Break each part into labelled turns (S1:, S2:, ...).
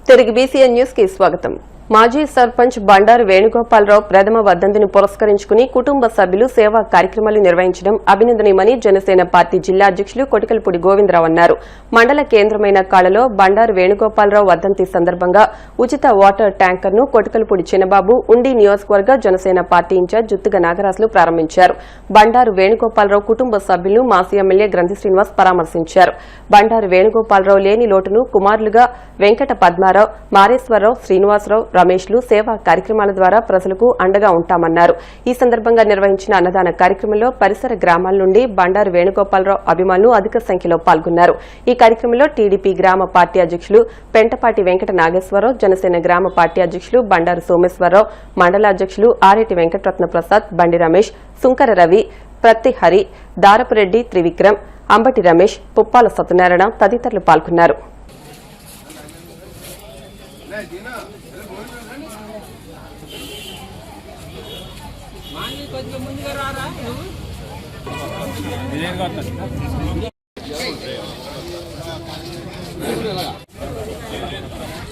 S1: తిరిగి BCN news కి స్వాగతం. మాజీ సర్పంచ్ బండారు వేణుగోపాలరావు ప్రథమ వర్ధంతిని పురస్కరించుకుని కుటుంబ సభ్యులు సేవా కార్యక్రమాలు నిర్వహించడం అభినందనీయమని జనసేన పార్టీ జిల్లా అధ్యక్షులు కొటికలపూడి గోవిందరావు అన్నారు. మండల కేంద్రమైన కాళలో బండారు వేణుగోపాలరావు వర్ధంతి సందర్భంగా ఉచిత వాటర్ ట్యాంకర్ను కొటికలపూడి చిన్నబాబు ఉండి నియోజకవర్గ జనసేన పార్టీ ఇన్ఛార్జ్ జుత్తుగ నాగరాజులు ప్రారంభించారు. బండారు వేణుగోపాలరావు కుటుంబ సభ్యులను మాజీ ఎమ్మెల్యే గ్రంథి శ్రీనివాస్ పరామర్శించారు. బండారు వేణుగోపాలరావు లేని లోటును కుమారులుగా వెంకట పద్మారావు, మారేశ్వరరావు, శ్రీనివాసరావు, రమేష్లు సేవా కార్యక్రమాల ద్వారా ప్రజలకు అండగా ఉంటామన్నారు. ఈ సందర్భంగా నిర్వహించిన అన్నదాన కార్యక్రమంలో పరిసర గ్రామాల నుండి బండారు వేణుగోపాలరావు అభిమానులు అధిక సంఖ్యలో పాల్గొన్నారు. ఈ కార్యక్రమంలో టీడీపీ గ్రామ పార్టీ అధ్యక్షులు పెంటపాటి వెంకట నాగేశ్వరరావు, జనసేన గ్రామ పార్టీ అధ్యక్షులు బండారు సోమేశ్వరరావు, మండల అధ్యక్షులు ఆరేటి వెంకటరత్న ప్రసాద్, బండి రమేష్, సుంకర రవి, ప్రత్తి హరి, దారపురెడ్డి త్రివిక్రమ్, అంబటి రమేష్, పుప్పాల సత్యనారాయణ తదితరులు పాల్గొన్నారు.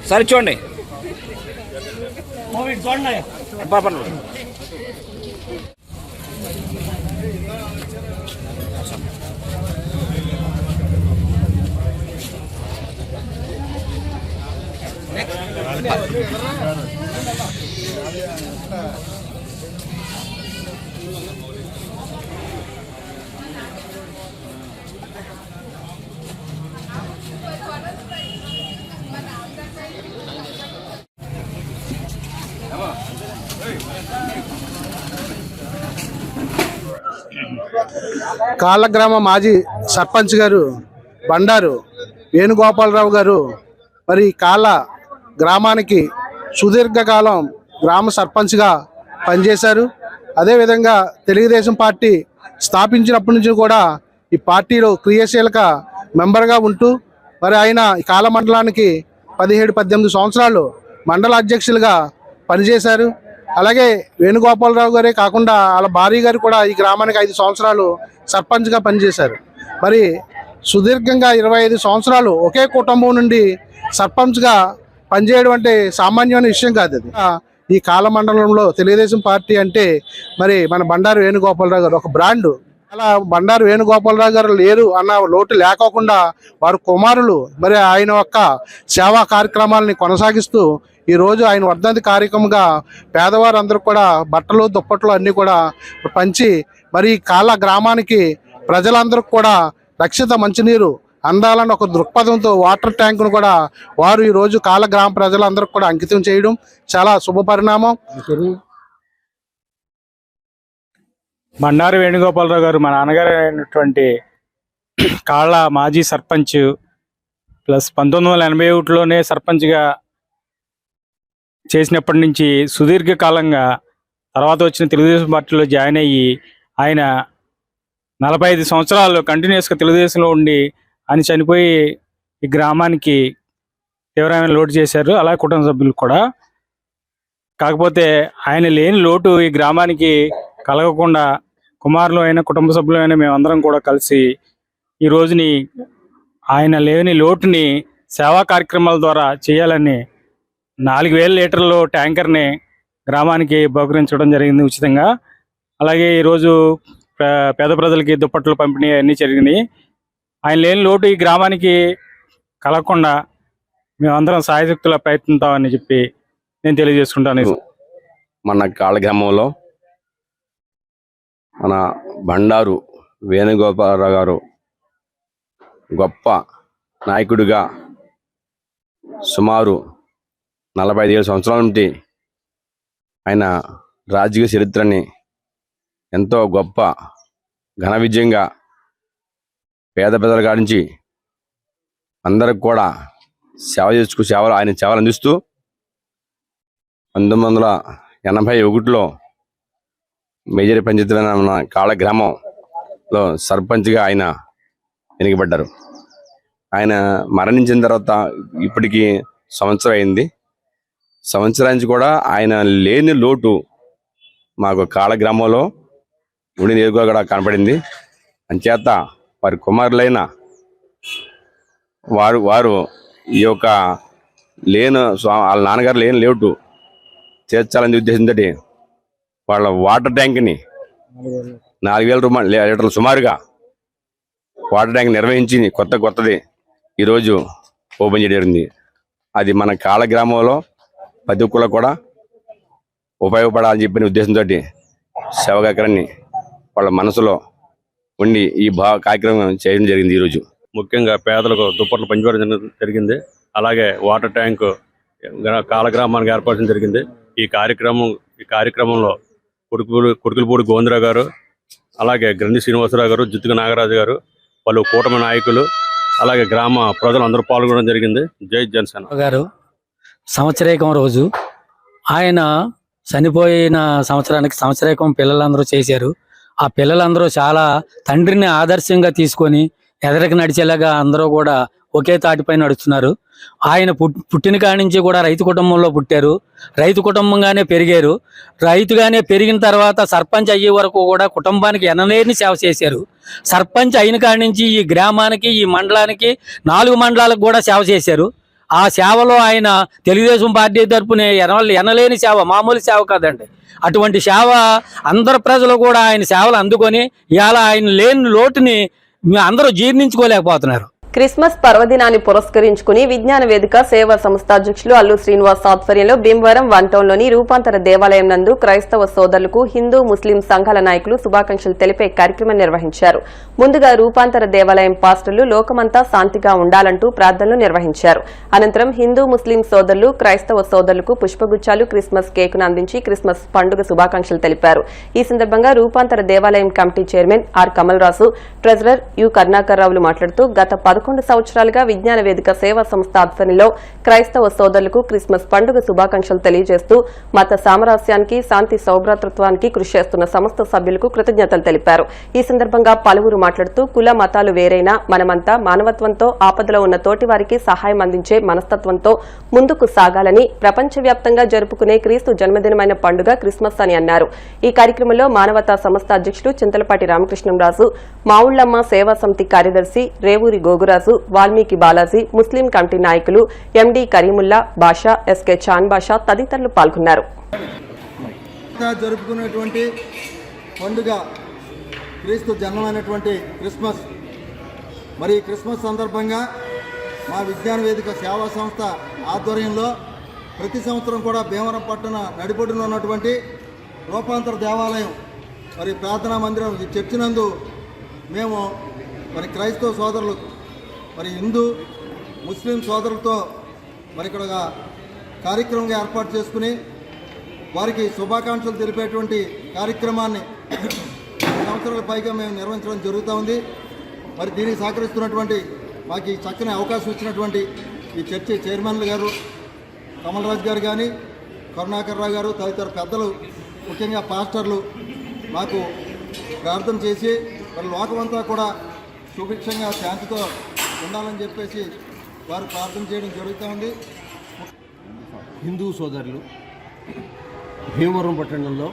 S2: సరే చూడండి
S3: కాళ్ళ గ్రామ మాజీ సర్పంచ్ గారు బండారు వేణుగోపాలరావు గారు మరి కాళ్ళ గ్రామానికి సుదీర్ఘకాలం గ్రామ సర్పంచ్గా పనిచేశారు. అదేవిధంగా తెలుగుదేశం పార్టీ స్థాపించినప్పటి నుంచి కూడా ఈ పార్టీలో క్రియాశీలక మెంబర్గా ఉంటూ మరి ఆయన కాళ్ళ మండలానికి 17-18 సంవత్సరాలు మండల అధ్యక్షులుగా పనిచేశారు. అలాగే వేణుగోపాలరావు గారే కాకుండా వాళ్ళ భార్య గారు కూడా ఈ గ్రామానికి 5 సంవత్సరాలు సర్పంచ్గా పనిచేశారు. మరి సుదీర్ఘంగా 25 సంవత్సరాలు ఒకే కుటుంబం నుండి సర్పంచ్గా పనిచేయడం అంటే సామాన్యమైన విషయం కాదు. అది ఈ కాల మండలంలో తెలుగుదేశం పార్టీ అంటే మరి మన బండారు వేణుగోపాలరావు గారు ఒక బ్రాండ్. అలా బండారు వేణుగోపాలరావు గారు లేరు అన్న లోటు లేకోకుండా వారు కుమారులు మరి ఆయన యొక్క సేవా కార్యక్రమాలని కొనసాగిస్తూ ఈరోజు ఆయన వర్ధంతి కార్యక్రమంగా పేదవారందరూ కూడా బట్టలు దుప్పట్లు అన్నీ కూడా పంచి మరి కాళ్ళ గ్రామానికి ప్రజలందరూ కూడా రక్షిత మంచినీరు అందాలని ఒక దృక్పథంతో వాటర్ ట్యాంకును కూడా వారు ఈరోజు కాళ్ళ గ్రామ ప్రజలందరూ కూడా అంకితం చేయడం చాలా శుభ పరిణామం.
S4: బండారు వేణుగోపాలరావు గారు మా నాన్నగారు అయినటువంటి కాళ్ళ మాజీ సర్పంచ్ ప్లస్ 1981లోనే సర్పంచ్గా చేసినప్పటి నుంచి సుదీర్ఘకాలంగా తర్వాత వచ్చిన తెలుగుదేశం పార్టీలో జాయిన్ అయ్యి ఆయన 45 సంవత్సరాలు కంటిన్యూస్గా తెలుగుదేశంలో ఉండి ఆయన చనిపోయి ఈ గ్రామానికి తీవ్రమైన లోటు చేశారు. అలాగే కుటుంబ సభ్యులు కూడా. కాకపోతే ఆయన లేని లోటు ఈ గ్రామానికి కలగకుండా కుమారులు అయినా కుటుంబ సభ్యులు అయినా మేమందరం కూడా కలిసి ఈ రోజుని ఆయన లేని లోటుని సేవా కార్యక్రమాల ద్వారా చేయాలని 4000 లీటర్లు ట్యాంకర్ని గ్రామానికి బహుకరించడం జరిగింది ఉచితంగా. అలాగే ఈరోజు పేద ప్రజలకి దుప్పట్లు పంపిణీ అన్నీ జరిగినాయి. ఆయన లేని లోటు ఈ గ్రామానికి కలగకుండా మేమందరం సాయశక్తుల ప్రయత్నిస్తామని చెప్పి నేను తెలియజేసుకుంటాను.
S5: మన కాళ్ళ గ్రామంలో మన బండారు వేణుగోపాలరావు గారు గొప్ప నాయకుడిగా సుమారు 45 సంవత్సరాల నుండి ఆయన రాజకీయ చరిత్రని ఎంతో గొప్ప ఘన విజయంగా పేద ప్రజల కాడించి అందరికి కూడా ఆయన సేవలు అందిస్తూ 1981లో మేజర్ పంచాయతీ మన కాళ్ళ గ్రామంలో సర్పంచ్గా ఆయన ఎన్నికబడ్డారు. ఆయన మరణించిన తర్వాత ఇప్పటికీ సంవత్సరం అయింది. సంవత్సరానికి కూడా ఆయన లేని లోటు మాకు కాళ్ళ గ్రామంలో ఉండి నేరుగా కూడా కనపడింది. అంచేత వారి కుమారులైన వారు ఈ యొక్క వాళ్ళ నాన్నగారు లేని లేవుటు తీర్చాలనే ఉద్దేశంతో వాళ్ళ వాటర్ ట్యాంక్ని 4,000 లీటర్లు సుమారుగా వాటర్ ట్యాంక్ నిర్వహించి కొత్తది ఈరోజు ఓపెన్ చేయడం జరిగింది. అది మన కాళ గ్రామంలో ప్రతి ఒక్కరు కూడా ఉపయోగపడాలని చెప్పిన ఉద్దేశంతో సేవకార్యాన్ని వాళ్ళ మనసులో ఉండి ఈ కార్యక్రమం చేయడం జరిగింది. ఈరోజు
S6: ముఖ్యంగా పేదలకు దుప్పట్లు పంచిపెట్టడం జరిగింది. అలాగే వాటర్ ట్యాంకు కాళ గ్రామానికి ఏర్పడడం జరిగింది. ఈ కార్యక్రమంలో కుడుకులపూడి గోవిందరావు గారు, అలాగే గ్రంథి శ్రీనివాసరావు గారు, జుత్తుక నాగరాజు గారు, పలు కూటమి నాయకులు, అలాగే గ్రామ ప్రజలు అందరూ పాల్గొనడం జరిగింది. జై జనసేన
S7: గారు సంవత్సరీకం రోజు ఆయన చనిపోయిన సంవత్సరీకం పిల్లలందరూ చేశారు. ఆ పిల్లలందరూ చాలా తండ్రిని ఆదర్శంగా తీసుకొని ఎదరికి నడిచేలాగా అందరూ కూడా ఒకే తాటిపై నడుస్తున్నారు. ఆయన పుట్టిన కాడి నుంచి కూడా రైతు కుటుంబంలో పుట్టారు, రైతు కుటుంబంగానే పెరిగారు. రైతుగానే పెరిగిన తర్వాత సర్పంచ్ అయ్యే వరకు కూడా కుటుంబానికి ఎనలేని సేవ చేశారు. సర్పంచ్ అయిన కాడి నుంచి ఈ గ్రామానికి, ఈ మండలానికి, 4 మండలాలకు కూడా సేవ చేశారు. ఆ సేవలో ఆయన తెలుగుదేశం పార్టీ తరపున ఎనలేని సేవ, మామూలు సేవ కాదండి. అటువంటి సేవ అందరు ప్రజలు కూడా ఆయన సేవలు అందుకొని ఇవాళ ఆయన లేని లోటుని అందరూ జీర్ణించుకోలేకపోతున్నారు.
S1: క్రిస్మస్ పర్వదినాన్ని పురస్కరించుకుని విజ్ఞాన వేదిక సేవా సంస్థ అధ్యక్షులు అల్లు శ్రీనివాస్ ఆధ్వర్యంలో భీమవరం 1 టౌన్లోని రూపాంతర దేవాలయం నందు క్రైస్తవ సోదరులకు హిందూ ముస్లిం సంఘాల నాయకులు శుభాకాంక్షలు తెలిపే కార్యక్రమం నిర్వహించారు. ముందుగా రూపాంతర దేవాలయం పాస్టర్లు లోకమంతా శాంతిగా ఉండాలంటూ ప్రార్థనలు నిర్వహించారు. అనంతరం హిందూ ముస్లిం సోదరులు క్రైస్తవ సోదరులకు పుష్పగుచ్చాలు, క్రిస్మస్ కేకును అందించి క్రిస్మస్ పండుగ శుభాకాంక్షలు తెలిపారు. ఈ సందర్భంగా రూపాంతర దేవాలయం committee chairman R Kamalaraju, treasurer U కరుణాకర్రావులు మాట్లాడుతూ గత 11 సంవత్సరాలుగా విజ్ఞాన వేదిక సేవా సంస్థ ఆధ్వర్యంలో క్రైస్తవ సోదరులకు క్రిస్మస్ పండుగ శుభాకాంక్షలు తెలియజేస్తూ మత సామరస్యానికి, శాంతి సౌభ్రాతృత్వానికి కృషి చేస్తున్న సమస్త సభ్యులకు కృతజ్ఞతలు తెలిపారు. ఈ సందర్భంగా పలువురు మాట్లాడుతూ కుల మతాలు వేరైనా మనమంతా మానవత్వంతో ఆపదలో ఉన్న తోటి వారికి సహాయం అందించే మనస్తత్వంతో ముందుకు సాగాలని, ప్రపంచవ్యాప్తంగా జరుపుకునే క్రీస్తు జన్మదినమైన పండుగ క్రిస్మస్ అని అన్నారు. ఈ కార్యక్రమంలో మానవతా సంస్థ అధ్యక్షులు చింతలపాటి రామకృష్ణంరాజు, మావుళ్లమ్మ సేవా సమితి కార్యదర్శి రేవూరి గోగురాజు, వాల్మీకి బాలాజీ, ముస్లిం కమిటీ నాయకులు ఎండి కరీముల్లా, బాషా, ఎస్కే చాన్ బాషా తదితరులు పాల్గొన్నారు.
S8: జరుపుకునేటువంటి పండుగ క్రీస్తు జన్మమైనటువంటి క్రిస్మస్. మరి క్రిస్మస్ సందర్భంగా మా విజ్ఞాన వేదిక సేవా సంస్థ ఆధ్వర్యంలో ప్రతి సంవత్సరం కూడా భీమవరం పట్టణ నడిబొడ్డున ఉన్నటువంటి రూపాంతర దేవాలయం మరి ప్రార్థనా మందిరం చర్చి నందు మేము మరి క్రైస్తవ సోదరులు, మరి హిందూ ముస్లిం సోదరులతో మరి ఇక్కడ కార్యక్రమంగా ఏర్పాటు చేసుకుని వారికి శుభాకాంక్షలు తెలిపేటువంటి కార్యక్రమాన్ని సంవత్సరాల పైగా మేము నిర్వహించడం జరుగుతూ ఉంది. మరి దీనికి సహకరిస్తున్నటువంటి మాకు ఈ చక్కని అవకాశం ఇచ్చినటువంటి ఈ చర్చి చైర్మన్లు గారు కమలరాజు గారు కానీ, కరుణాకర్రావు గారు తదితర పెద్దలు, ముఖ్యంగా పాస్టర్లు మాకు ప్రార్థన చేసి మరి లోకమంతా కూడా సుభిక్షంగా శాంతితో ఉండాలని చెప్పేసి వారు ప్రార్థన చేయడం జరుగుతూ ఉంది.
S9: హిందూ సోదరులు భీమవరం పట్టణంలో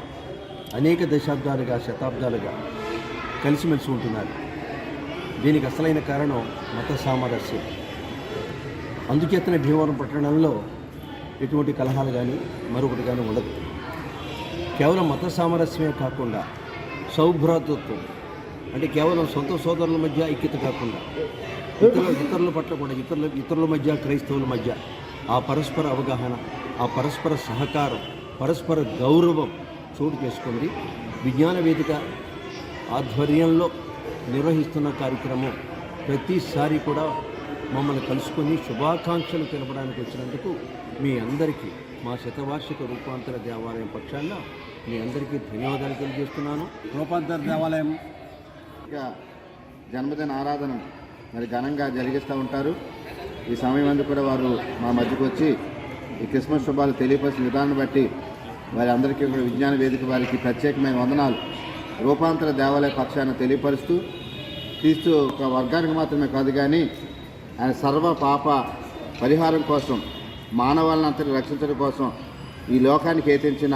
S9: అనేక దశాబ్దాలుగా, శతాబ్దాలుగా కలిసిమెలిసి ఉంటున్నారు. దీనికి అసలైన కారణం మత సామరస్యం. అందుచేతనే భీమవరం పట్టణంలో ఎటువంటి కలహాలు కానీ మరొకటి కానీ ఉండదు. కేవలం మత సామరస్యమే కాకుండా సౌభ్రాతృత్వం, అంటే కేవలం సొంత సోదరుల మధ్య ఐక్యత కాకుండా ఇతరుల పట్ల కూడా ఇతరుల మధ్య, క్రైస్తవుల మధ్య ఆ పరస్పర అవగాహన, ఆ పరస్పర సహకారం, పరస్పర గౌరవం చోటు చేసుకుంది. విజ్ఞాన వేదిక ఆధ్వర్యంలో నిర్వహిస్తున్న కార్యక్రమం ప్రతిసారి కూడా మమ్మల్ని కలుసుకొని శుభాకాంక్షలు తెలపడానికి వచ్చినందుకు మీ అందరికీ మా శతవార్షిక రూపాంతర దేవాలయం పక్షాన మీ అందరికీ ధన్యవాదాలు తెలియజేస్తున్నాను.
S8: రూపాంతర దేవాలయం జన్మదిన ఆరాధన మరి ఘనంగా జరిగిస్తూ ఉంటారు. ఈ సమయం అందు కూడా వారు మా మధ్యకు వచ్చి ఈ క్రిస్మస్ శుభాలు తెలియపరిచిన విధానం బట్టి వారి అందరికీ కూడా విజ్ఞాన వేదిక వారికి ప్రత్యేకమైన వందనాలు రూపాంతర దేవాలయ పక్షాన తెలియపరుస్తూ, క్రీస్తు ఒక వర్గానికి మాత్రమే కాదు కానీ ఆయన సర్వ పాప పరిహారం కోసం, మానవాళ్ళని అంతటి రక్షించడం కోసం ఈ లోకానికి ఏతించిన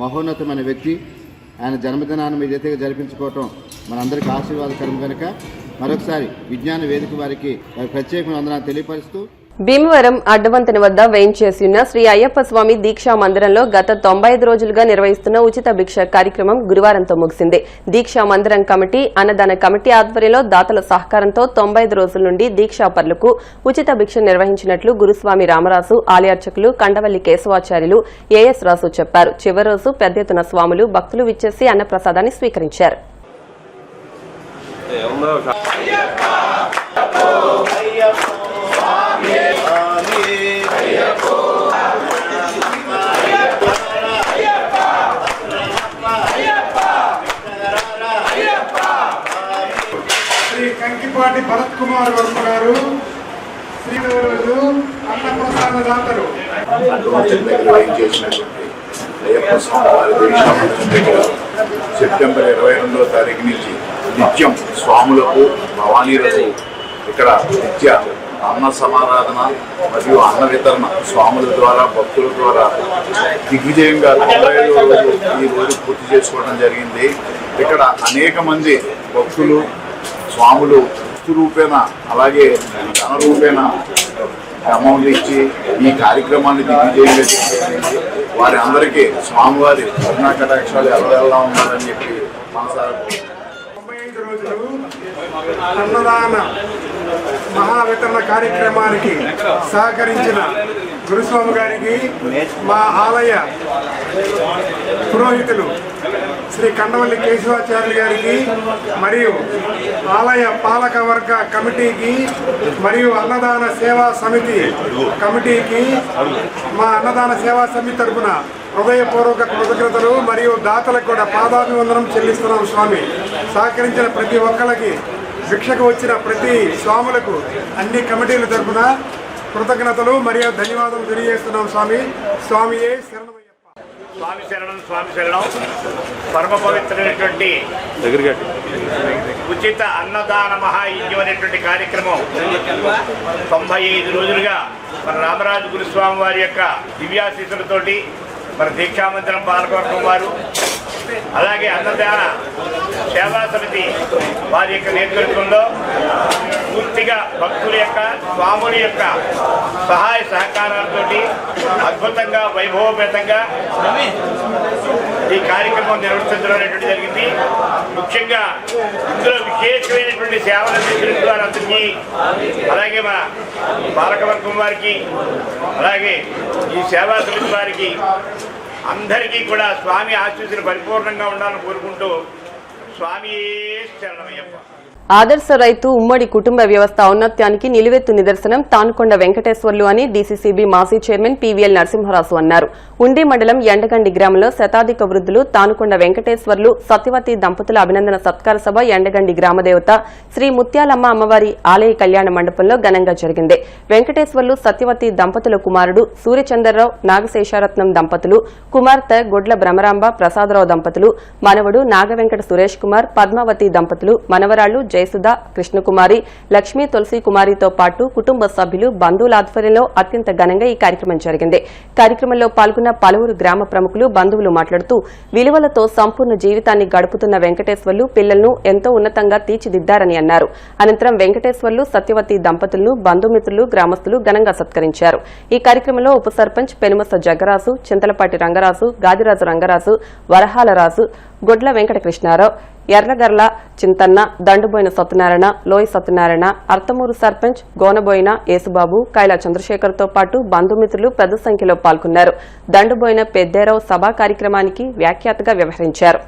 S8: మహోన్నతమైన వ్యక్తి. ఆయన జన్మదినాన్ని మీ రీతిగా జరిపించుకోవటం మనందరికీ ఆశీర్వాదకరం కనుక మరొకసారి విజ్ఞాన వేదిక వారికి ప్రత్యేకమైన వందనాలు తెలియపరుస్తూ
S1: భీమవరం అడ్డవంతెన వద్ద వేయించేసి ఉన్న శ్రీ అయ్యప్ప స్వామి దీక్షా మందిరంలో గత 95 రోజులుగా నిర్వహిస్తున్న ఉచిత భిక్ష కార్యక్రమం గురువారంతో ముగిసింది. దీక్షా మందిరం కమిటీ, అన్నదాన కమిటీ ఆధ్వర్యంలో దాతల సహకారంతో 95 రోజుల నుండి దీక్షాపరులకు ఉచిత భిక్ష నిర్వహించినట్లు గురుస్వామి రామరాజు, ఆలయార్చకులు కండవల్లి కేశవాచార్యులు ఏఎస్ రాసు చెప్పారు. చివరి రోజు పెద్ద ఎత్తున స్వాములు, భక్తులు విచ్చేసి అన్నప్రసాదాన్ని స్వీకరించారు.
S10: శ్రీ కంకిపాటి భరత్ కుమార్ వర్మ గారు శ్రీవారు అన్నప్రసాద దాతలు
S11: అయ్యప్ప స్వామి వారి దీక్షామందిరం దగ్గర సెప్టెంబర్ 22వ తారీఖు నుంచి నిత్యం స్వాములకు, భవానీలకు ఇక్కడ నిత్య అన్న సమారాధన మరియు అన్న వితరణ స్వాముల ద్వారా, భక్తుల ద్వారా దిగ్విజయంగా 95వ రోజు ఈ రోజు పూర్తి చేసుకోవడం జరిగింది. ఇక్కడ అనేక మంది భక్తులు, స్వాములు వస్తు రూపేణ అలాగే ధన రూపేణ అమౌంట్ ఇచ్చి ఈ కార్యక్రమాన్ని దిగ్విజయంగా చేసేది. వారి అందరికీ స్వామివారి కరుణా కటాక్షాలు ఎలా ఉండాలని చెప్పి మనసారా
S10: 95 రోజులు అన్నదాన మహావితరణ కార్యక్రమానికి సహకరించిన గురుస్వామి గారికి, మా ఆలయ పురోహితులు శ్రీ కండవల్లి కేశవాచార్యులు గారికి, మరియు ఆలయ పాలక వర్గ కమిటీకి, మరియు అన్నదాన సేవా సమితి కమిటీకి, మా అన్నదాన సేవా సమితి తరఫున హృదయపూర్వక కృతజ్ఞతలు మరియు దాతలకు కూడా పాదాభివందనం చెల్లిస్తున్నాం. స్వామి సహకరించిన ప్రతి ఒక్కరికి, భిక్షకు వచ్చిన ప్రతి స్వాములకు అన్ని కమిటీల తరఫున కృతజ్ఞతలు మరియు ధన్యవాదాలు తెలియజేస్తున్నాం. స్వామియే శరణమయ్యప్ప.
S2: స్వామి శరణం, స్వామి శరణం. పరమ పవిత్రమైనటువంటి ఉచిత అన్నదాన మహాయజ్ఞం అనేటువంటి కార్యక్రమం 95 రోజులుగా మన రామరాజు గురుస్వామి వారి యొక్క దివ్యాశీసులతోటి మన దీక్షామందిరం పాలకవర్గం వారు, అలాగే అన్నదాన సేవా సమితి వారి యొక్క నేతృత్వంలో పూర్తిగా భక్తుల యొక్క, స్వాముల యొక్క సహాయ సహకారాలతో అద్భుతంగా, వైభవపేతంగా ఈ కార్యక్రమం నిర్వహించడం అనేటువంటి జరిగింది. ముఖ్యంగా ఇందులో విశేషమైనటువంటి సేవలు అందించిన వారందరికీ, అలాగే మా పాలకవర్గం వారికి, అలాగే ఈ సేవా సమితి వారికి అందరికీ కూడా స్వామి ఆశీస్సులు పరిపూర్ణంగా ఉండాలని కోరుకుంటూ స్వామి శరణమయ్యప్ప.
S1: ఆదర్శ రైతు ఉమ్మడి కుటుంబ వ్యవస్థ ఔన్నత్యానికి నిలువెత్తు నిదర్శనం తానుకొండ వెంకటేశ్వర్లు అని డీసీసీబీ మాజీ చైర్మన్ పీవీఎల్ నరసింహరాజు అన్నారు. ఉండి మండలం ఎండగండి గ్రామంలో శతాధిక వృద్ధులు తానుకొండ వెంకటేశ్వర్లు, సత్యవతి దంపతుల అభినందన సత్కార సభ ఎండగండి గ్రామదేవత శ్రీ ముత్యాలమ్మ అమ్మవారి ఆలయ కళ్యాణ మండపంలో ఘనంగా జరిగింది. వెంకటేశ్వర్లు, సత్యవతి దంపతుల కుమారుడు సూర్యచంద్రరావు, నాగశేషారత్నం దంపతులు, కుమార్తె గొడ్ల భ్రమరాంబ ప్రసాదరావు దంపతులు, మనవడు నాగవెంకట సురేష్ కుమార్, పద్మావతి దంపతులు, మనవరాళ్లు జయసుధ, కృష్ణకుమారి, లక్ష్మీ తులసి కుమారితో పాటు కుటుంబ సభ్యులు, బంధువుల ఆధ్వర్యంలో అత్యంత ఘనంగా ఈ కార్యక్రమం జరిగింది. కార్యక్రమంలో పాల్గొన్న పలువురు గ్రామ ప్రముఖులు, బంధువులు మాట్లాడుతూ విలువలతో సంపూర్ణ జీవితాన్ని గడుపుతున్న వెంకటేశ్వర్లు పిల్లలను ఎంతో ఉన్నతంగా తీర్చిదిద్దారని అన్నారు. అనంతరం వెంకటేశ్వర్లు, సత్యవతి దంపతులను బంధుమిత్రులు, గ్రామస్తులు ఘనంగా సత్కరించారు. ఈ కార్యక్రమంలో ఉప సర్పంచ్ పెనుమస జగ్గరాజు, చింతలపాటి రంగరాజు, గాదిరాజు రంగరాజు, వరహాలరాజు, గొడ్ల వెంకటకృష్ణారావు, ఎర్రగర్ల చింతన్న, దండుబోయిన సత్యనారాయణ, లోయ సత్యనారాయణ, అర్తమూరు సర్పంచ్ గోనబోయిన యేసుబాబు, కైలా చంద్రశేఖర్తో పాటు బంధుమిత్రులు పెద్ద సంఖ్యలో పాల్గొన్నారు. దండుబోయిన పెద్దేరావు సభా కార్యక్రమానికి వ్యాఖ్యాతగా వ్యవహరించారు.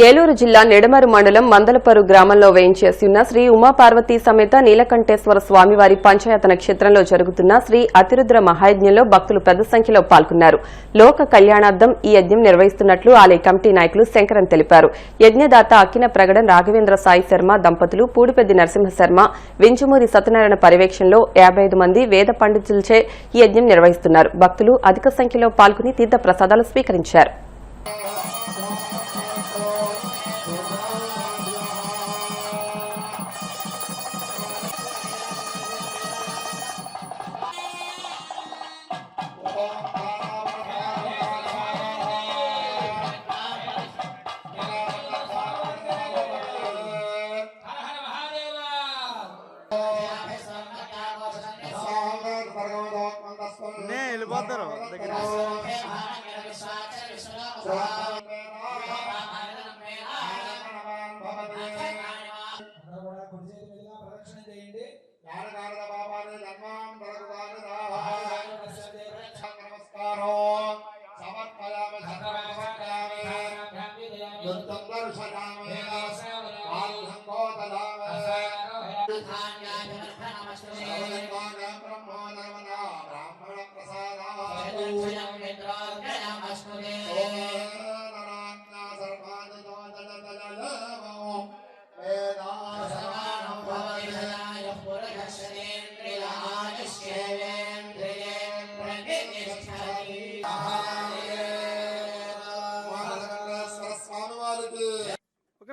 S1: ఏలూరు జిల్లా నిడమరు మండలం మందలపరు గ్రామంలో వేయించేసి ఉన్న శ్రీ ఉమాపార్వతీ సమేత నీలకంఠేశ్వర స్వామివారి పంచాయతన క్షేత్రంలో జరుగుతున్న శ్రీ అతిరుద్ర మహాయజ్ఞంలో భక్తులు పెద్ద సంఖ్యలో పాల్గొన్నారు. లోక కళ్యాణార్థం ఈ యజ్ఞం నిర్వహిస్తున్నట్లు ఆలయ కమిటీ నాయకులు శంకరన్ తెలిపారు. యజ్ఞదాత అక్కిన ప్రగడన్ రాఘవేంద్ర సాయి శర్మ దంపతులు పూడిపెద్ది నరసింహ శర్మ వింజమూరి సత్యనారాయణ పర్యవేక్షణలో 55 మంది వేద పండితులచే ఈ యజ్ఞం నిర్వహిస్తున్నారు. భక్తులు అధిక సంఖ్యలో పాల్గొని తీర్థ ప్రసాదాలు స్వీకరించారు.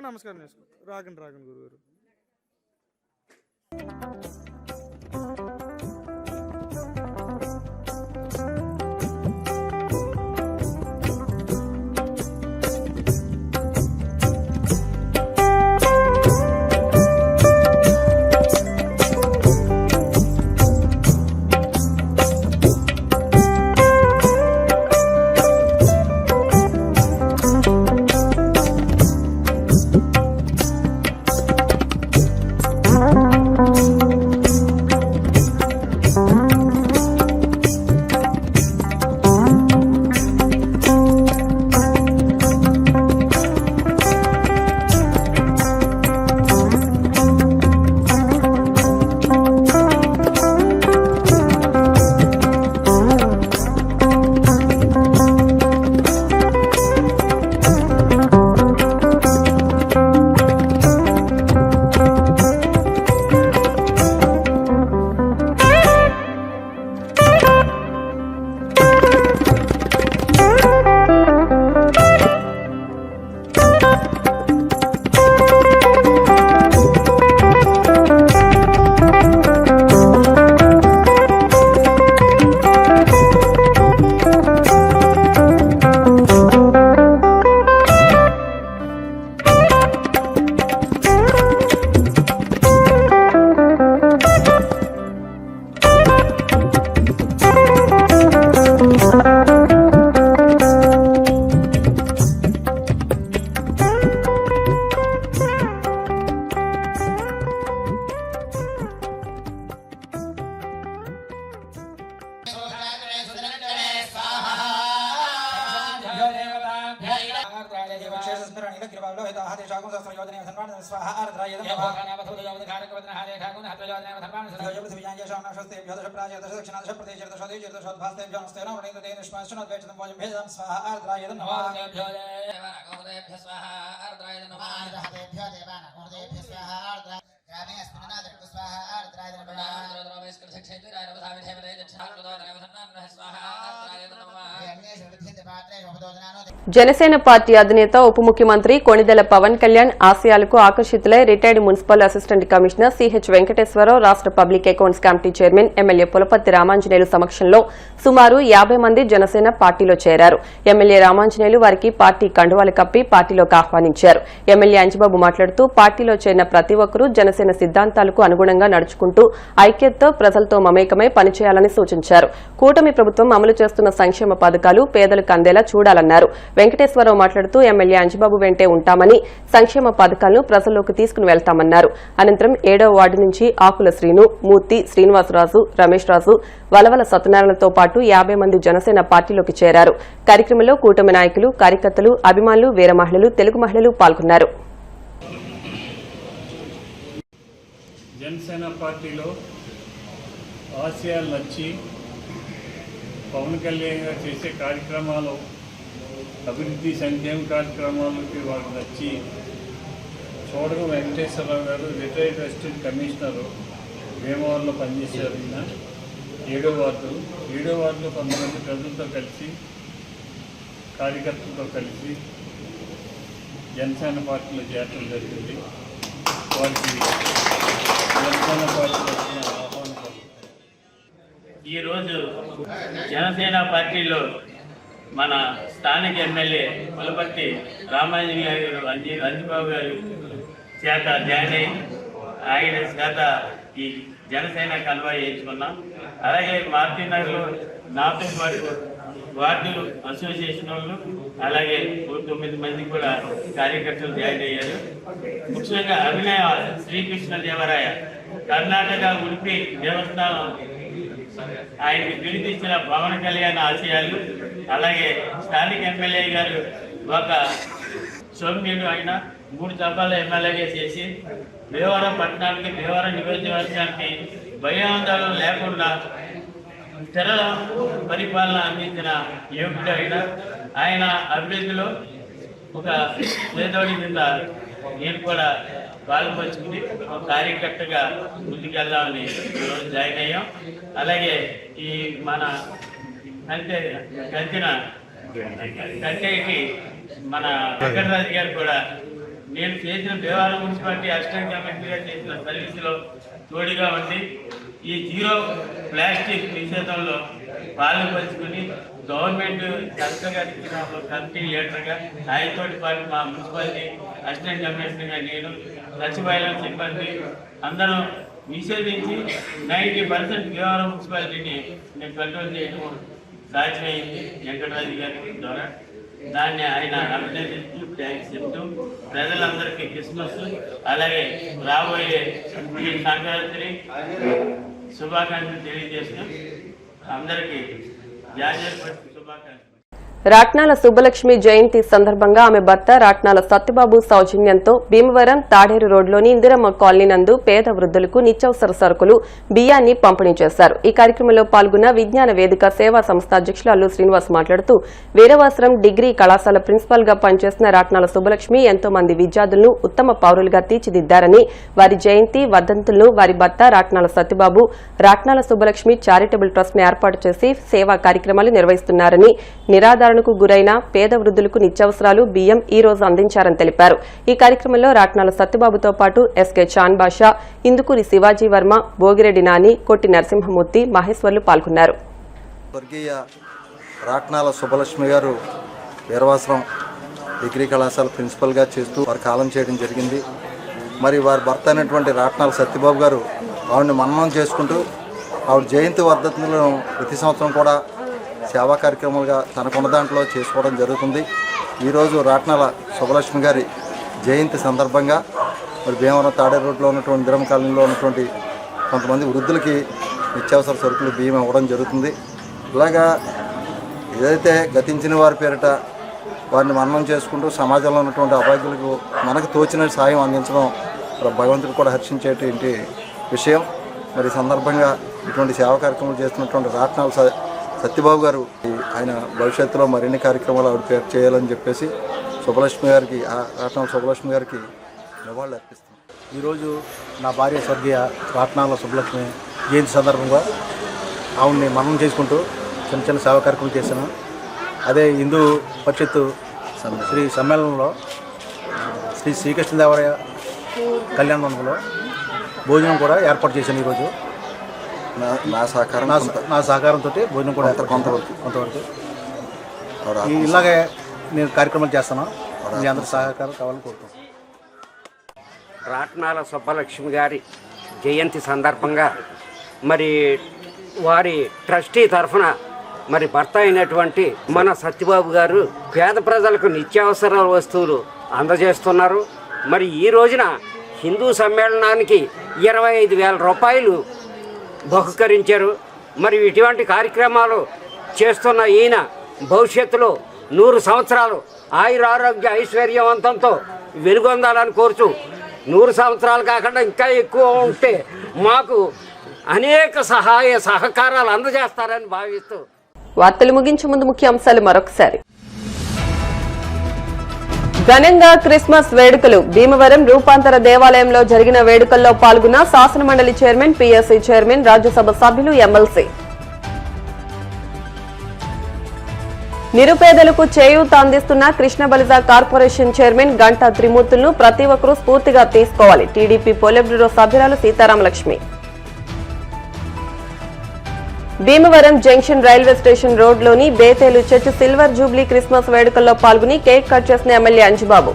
S12: నమస్కారం రాగండి గురుగారు.
S1: జనసేన పార్టీ అధినేత ఉప ముఖ్యమంత్రి కొణిదెల పవన్ కళ్యాణ్ ఆశయాలకు ఆకర్షితులై retired municipal assistant commissioner CH Venkateswararao రాష్ట public accounts committee chairman MLA Pulaparthi Ramanjaneyulu సమక్షంలో సుమారు 50 మంది జనసేన పార్టీలో చేరారు. ఎమ్మెల్యే రామాంజనేయులు వారికి పార్టీ కండువాలు కప్పి పార్టీలోకి ఆహ్వానించారు. ఎమ్మెల్యే అంజిబాబు మాట్లాడుతూ పార్టీలో చేరిన ప్రతి ఒక్కరూ జనసేన సిద్ధాంతాలకు అనుగుణంగా నడుచుకుంటూ ఐక్యతతో ప్రజలతో మమేకమై పనిచేయాలని సూచించారు. కూటమి ప్రభుత్వం అమలు చేస్తున్న సంక్షేమ పథకాలు పేదలకు అందేలా జరిగేలా చూడాలన్నారు. వెంకటేశ్వరరావు మాట్లాడుతూ ఎమ్మెల్యే అంజిబాబు వెంటే ఉంటామని, సంక్షేమ పథకాలను ప్రజల్లోకి తీసుకుని వెళ్తామన్నారు. అనంతరం 7వ వార్డు నుంచి ఆకుల శ్రీను, మూర్తి, శ్రీనివాసరాజు, రమేష్ రాజు, వలవల సత్యనారాయణతో పాటు 50 మంది జనసేన పార్టీలోకి చేరారు. కార్యక్రమంలో కూటమి నాయకులు, కార్యకర్తలు, అభిమానులు, వీర మహిళలు, తెలుగు మహిళలు పాల్గొన్నారు.
S4: జనసేన పార్టీలో ఆశయాలు నచ్చి పవన్ కళ్యాణ్ గారు చేసే కార్యక్రమాలు, అభివృద్ధి సంక్షేమ కార్యక్రమాలకి వాళ్ళకి నచ్చి చూడగా వెంకటేశ్వరరావు గారు రిటైర్డ్ అసిస్టెంట్ కమిషనర్ భీమవరంలో పనిచేశారు. ఈయన 7వ వార్డులో కొంతమంది ప్రజలతో కలిసి, కార్యకర్తలతో కలిసి జనసేన పార్టీలో చేరడం జరిగింది. వారికి జనసేన పార్టీ ఆహ్వానం.
S13: ఈరోజు జనసేన పార్టీలో మన స్థానిక ఎమ్మెల్యే పులపర్తి రామాంజనేయ గారు, అంజిబాబు గారు చేత జాయిన్ అయ్యి ఆయన చేత ఈ జనసేన కన్వా చేయించుకున్నాం. అలాగే మార్తీనగర్లో నాతో పాటు వార్డు అసోసియేషన్ వాళ్ళు అలాగే 9 మంది కూడా కార్యకర్తలు జాయిన్ అయ్యారు. ముఖ్యంగా అభినయ శ్రీకృష్ణదేవరాయ కర్ణాటక ఉడిపి దేవస్థానం ఆయనకి పిలిపించిన పవన్ కళ్యాణ్ ఆశయాలు, అలాగే స్థానిక ఎమ్మెల్యే గారు ఒక సౌమ్యుడు ఆయన 3 దఫాల ఎమ్మెల్యేగా చేసి భీమవరం పట్టణానికి, భీమవరం నియోజకవర్గానికి భయాందోళన లేకుండా స్థిర పరిపాలన అందించిన యోగ్యుడు ఆయన అభివృద్ధిలో ఒక పేదోడి మీద నేను కూడా పాల్పంచుకుని ఒక కార్యకర్తగా ముందుకెళ్దామని ఈరోజు జాయిన్ అయ్యాం. అలాగే ఈ మన కంటేకి మన వెంకటరాజు గారు కూడా నేను చేసిన భీమవరం మున్సిపాలిటీ అసిస్టెంట్ కమిషనర్గా చేసిన సర్వీసులో తోడుగా ఉండి ఈ జీరో ప్లాస్టిక్ నిషేధంలో పాలు పంచుకుని గవర్నమెంట్ చక్కగా కమిటీ లీడర్గా ఆయనతో పాటు మా మున్సిపాలిటీ అసిస్టెంట్ కమిషనర్గా నేను, సచివాలయం సిబ్బంది అందరం నిషేధించి 90% భీమవరం మున్సిపాలిటీని నేను కంట్రోల్ చేయడం సాధ్యమైంది వెంకటరాజు గారి ద్వారా. దాన్ని ఆయన అభినందిస్తూ థ్యాంక్స్ చెప్తూ ప్రజలందరికీ క్రిస్మస్ అలాగే రాబోయే ఈ సంక్రాంతి శుభాకాంక్షలు తెలియజేస్తూ అందరికీ జాతీయ శుభాకాంక్షలు.
S1: రాట్నాల సుబ్బలక్ష్మి జయంతి సందర్భంగా ఆమె భర్త రాట్నాల సత్యబాబు సౌజన్యంతో భీమవరం తాడేరు రోడ్లోని ఇందిరమ్మ కాలనీ నందు పేద వృద్ధులకు నిత్యావసర సరుకులు, బియ్యాన్ని పంపిణీ చేశారు. ఈ కార్యక్రమంలో పాల్గొన్న విజ్ఞాన వేదిక సేవా సంస్థ అధ్యక్షులు అల్లు శ్రీనివాస్ మాట్లాడుతూ వీరవాసరం డిగ్రీ కళాశాల ప్రిన్సిపాల్ గా పనిచేసిన రాట్నాల సుబ్బలక్ష్మి ఎంతో మంది విద్యార్థులను ఉత్తమ పౌరులుగా తీర్చిదిద్దారని, వారి జయంతి వర్ధంతులను వారి భర్త రాట్నాల సత్యబాబు రాట్నాల సుబ్బలక్ష్మి చారిటబుల్ ట్రస్ట్ ను ఏర్పాటు చేసి సేవా కార్యక్రమాలు నిర్వహిస్తున్నారని, నిరాధారణకు గురైన పేద వృద్ధులకు నిత్యావసరాలు, బియ్యం ఈ రోజు అందించారని తెలిపారు. ఈ కార్యక్రమంలో రాట్నాల సత్యబాబుతో పాటు ఎస్కే చాన్ బాషా, ఇందుకూరి శివాజీ వర్మ, భోగిరెడ్డి నాని, కొట్టి నరసింహమూర్తి, మహేశ్వర్లు పాల్గొన్నారు.
S8: స్వర్గీయ రాట్నాల సుబ్బలక్ష్మి గారు వీరవాసరం డిగ్రీ కళాశాల ప్రిన్సిపల్గా చేస్తూ వారు కాలం చేయడం జరిగింది. మరి వారి భర్త అయినటువంటి రాట్నాల సత్యబాబు గారు ఆవిడని మన్ననం చేసుకుంటూ ఆవిడ జయంతి వర్ధంతులను ప్రతి సంవత్సరం కూడా సేవా కార్యక్రమాలుగా తనకున్న దాంట్లో చేసుకోవడం జరుగుతుంది. ఈరోజు రాట్నాల సుబ్బలక్ష్మి గారి జయంతి సందర్భంగా మరి భీమవరం తాడేరు రోడ్లో ఉన్నటువంటి ఇందిరమ్మ కాలనీలో ఉన్నటువంటి కొంతమంది వృద్ధులకి నిత్యావసర సరుకులు, బియ్యం ఇవ్వడం జరుగుతుంది. ఇలాగా ఏదైతే గతించిన వారి పేరిట వారిని మన్నం చేసుకుంటూ సమాజంలో ఉన్నటువంటి అభాగ్యులకు మనకు తోచిన సాయం అందించడం భగవంతుడు కూడా హర్షించేటువంటి విషయం. మరి ఈ సందర్భంగా ఇటువంటి సేవా కార్యక్రమాలు చేస్తున్నటువంటి రాట్నాల సత్యబాబు గారు ఆయన భవిష్యత్తులో మరిన్ని కార్యక్రమాలు ఆవిడ పేరు చేయాలని చెప్పేసి సుబ్బలక్ష్మి గారికి, రాట్నాల సుబ్బలక్ష్మి గారికి నివాళులు అర్పిస్తున్నాం.
S9: ఈరోజు నా భార్య స్వర్గీయ రాట్నాల సుబ్బలక్ష్మి జయంతి సందర్భంగా ఆవిడ్ని మరణం చేసుకుంటూ చిన్న చిన్న సేవా కార్యక్రమం చేశాను. అదే హిందూ పరిషత్తు శ్రీ సమ్మేళనంలో శ్రీ శ్రీకృష్ణదేవరాయ కళ్యాణ మండపంలో భోజనం కూడా ఏర్పాటు చేశాను. ఈరోజు నా సహకారంతో భోజనం కూడా కొంతవరకు ఇలాగే నేను కార్యక్రమాలు చేస్తాను. మీ అందరూ సహకారం కావాలని కోరుతున్నాను.
S14: రాట్నాల సుబ్బలక్ష్మి గారి జయంతి సందర్భంగా మరి వారి ట్రస్టీ తరఫున మరి భర్త అయినటువంటి మన సత్యబాబు గారు పేద ప్రజలకు నిత్యావసర వస్తువులు అందజేస్తున్నారు. మరి ఈ రోజున హిందూ సమ్మేళనానికి 25,000 రూపాయలు బహుకరించారు. మరి ఇటువంటి కార్యక్రమాలు చేస్తున్న ఈయన భవిష్యత్తులో 100 సంవత్సరాలు ఆయురారోగ్య ఐశ్వర్యవంతంతో వెలుగొందాలని కోరుచు 100 సంవత్సరాలు కాకుండా ఇంకా ఎక్కువ ఉంటే మాకు అనేక సహాయ సహకారాలు అందజేస్తారని భావిస్తూ
S1: వార్తలు ముగించే ముందు ముఖ్య అంశాలు మరొకసారి. ఘనంగా క్రిస్మస్ వేడుకలు. భీమవరం రూపాంతర దేవాలయంలో జరిగిన వేడుకల్లో పాల్గొన్న శాసనమండలి చైర్మన్, పీఎస్సీ చైర్మన్, రాజ్యసభ సభ్యులు, ఎమ్మెల్సీ. నిరుపేదలకు చేయూత అందిస్తున్న కృష్ణ బలిజ కార్పొరేషన్ చైర్మన్ గంటా త్రిమూర్తులను ప్రతి ఒక్కరూ స్ఫూర్తిగా తీసుకోవాలి. టీడీపీ పోలిట్ బ్యూరో సభ్యురాలు Seetharamalakshmi. Bhimavaram junction railway station రోడ్లోని Bethel church silver jubilee Christmas వేడుకల్లో పాల్గొని కేక్ కట్ చేసిన MLA Anjubabu.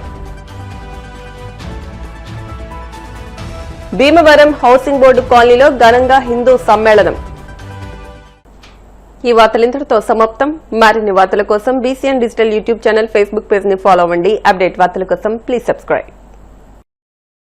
S1: Bhimavaram housing board కాలనీలో ఘనంగా హిందూ సమ్మేళనం. ఈ వార్తలు ఇంతటితో సమాప్తం. మరిన్ని వార్తల కోసం BCN digital YouTube channel, Facebook page ని ఫాలో అవ్వండి. అప్డేట్ వార్తల కోసం ప్లీజ్ సబ్స్క్రైబ్.